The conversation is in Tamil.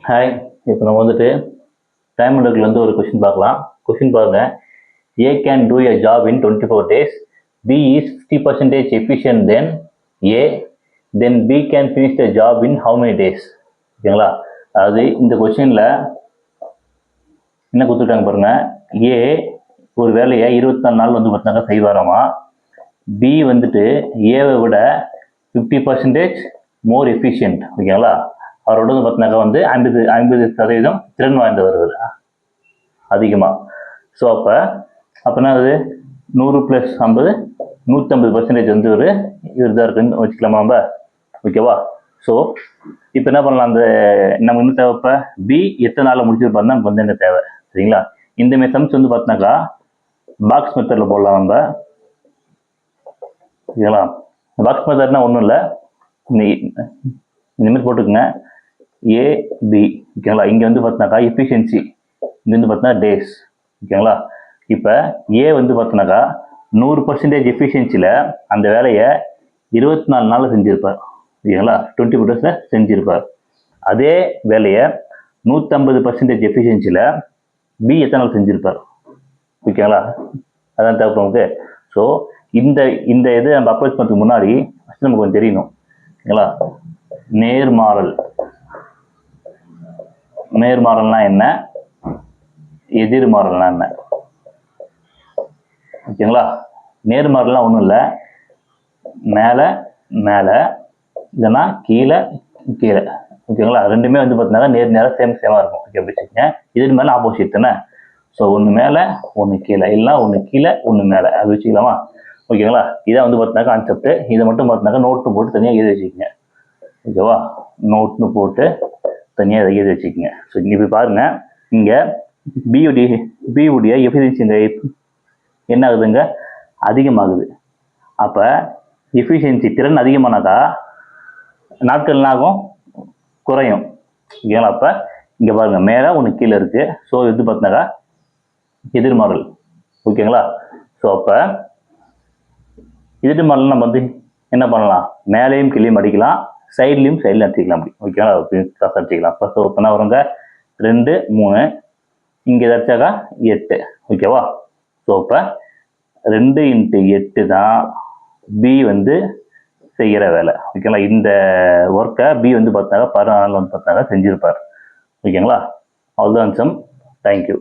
ஹாய், இப்போ நம்ம வந்துட்டு டைம் அண்டர்லேருந்து ஒரு கொஷின் பார்க்கலாம். கொஷின் பாருங்க. A can do a job in 24 days. B is 50% efficient then A. Then B can finish the job in how many days? ஓகேங்களா? அதாவது இந்த கொஷினில் என்ன கொடுத்துட்டாங்க பாருங்க. ஏ ஒரு வேலையை 24 நாள் வந்து பார்த்தாங்க செய்வாராமா. பி வந்துட்டு ஏவை விட 50% மோர் எஃபிஷியன்ட். ஓகேங்களா? அவரோட வந்து பார்த்தினாக்கா வந்து 50% திறன் வாய்ந்தவர்கள் அதிகமாக. ஸோ அப்போ என்ன ஆகுது? 100 + 50 150% வந்து ஒரு இதாக இருக்குன்னு வச்சுக்கலாமா நம்ம? ஓகேவா? ஸோ இப்போ என்ன பண்ணலாம்? அந்த நம்ம இன்னும் தேவை. இப்போ பி எத்தனை நாளில் முடிச்சிருப்பாருன்னா நமக்கு வந்து என்ன தேவை? சரிங்களா? இந்த மெத்தட்ஸ் வந்து பார்த்தினாக்கா பாக்ஸ் மெத்தடில் போடலாம் நம்ம. ஓகேங்களா? பாக்ஸ் மெத்தட்னா ஒன்றும் இல்லை, இந்தமாரி போட்டுக்குங்க. ஏபி. ஓகேங்களா? இங்கே வந்து பார்த்தினாக்கா எஃபிஷியன்சி, இங்கே வந்து பார்த்தினா டேஸ். ஓகேங்களா? இப்போ ஏ வந்து பார்த்தினாக்கா 100% எஃபிஷியன்சியில் அந்த வேலையை 24 நாளில் செஞ்சுருப்பார். ஓகேங்களா? 24 days செஞ்சுருப்பார். அதே வேலையை 150% எஃபிஷியன்சியில் பி எத்தனை நாள் செஞ்சுருப்பார்? ஓகேங்களா? அதான் தேவை நமக்கு. ஸோ இந்த இது நம்ம அப்ரோச் பண்ணுறதுக்கு முன்னாடி ஃபஸ்ட்டு நமக்கு கொஞ்சம் தெரியணும். ஓகேங்களா? நேர்மாறல்னா என்ன, எதிர்மாறல்னா என்ன? ஓகேங்களா? நேர்மாறல்னா ஒன்றும் இல்லை, மேலே மேலே இல்லைன்னா கீழே கீழே. ஓகேங்களா? ரெண்டுமே வந்து பார்த்தீங்கன்னா நேராக சேமாக இருக்கும். ஓகே, அப்படி வச்சுக்கோங்க. இது மேலே ஆப்போசிட் தானே. ஸோ ஒன்று மேலே ஒன்று கீழே, இல்லை ஒன்று கீழே ஒன்று மேலே, அப்படி வச்சுக்கலாமா? ஓகேங்களா? இதான் வந்து பார்த்தீங்கன்னா கான்செப்ட். இதை மட்டும் பார்த்தீங்கன்னா நோட்டு போட்டு தனியாக எழுதி வச்சுக்கோங்க. ஓகேவா? நோட்னு போட்டு தனியாக எழுதி வச்சுக்கோங்க. ஸோ இங்கே போய் பாருங்கள். இங்கே பியுடைய எஃபிஷியன்சி என்ன ஆகுதுங்க? அதிகமாகுது. அப்போ எஃபிஷியன்சி திறன் அதிகமானாக்கா நாட்கள் என்ன ஆகும்? குறையும். ஓகேங்களா? அப்போ இங்கே பாருங்கள், மேலே ஒன்று கீழே இருக்குது. ஸோ இது பார்த்தினாக்கா எதிர்மாறல். ஓகேங்களா? ஸோ அப்போ எதிர்மாறல் நம்ம வந்து என்ன பண்ணலாம்? மேலேயும் கீழேயும் அடிக்கலாம், சைட்லையும் அடிச்சிக்கலாம். அப்படி ஓகேங்களா? காசு அடிச்சிக்கலாம். ஸோ இப்போ என்ன வருங்க? 2 3 இங்கே அடிச்சாக்கா 8. ஓகேவா? ஸோ இப்போ 2 × 8 தான் பி வந்து செய்கிற வேலை. ஓகேங்களா? இந்த ஒர்க்கை பி வந்து பார்த்தாங்க 14 நாள் வந்து பார்த்தாங்க செஞ்சுருப்பார். ஓகேங்களா? அவ்வளோதான் அம்சம். தேங்க்யூ.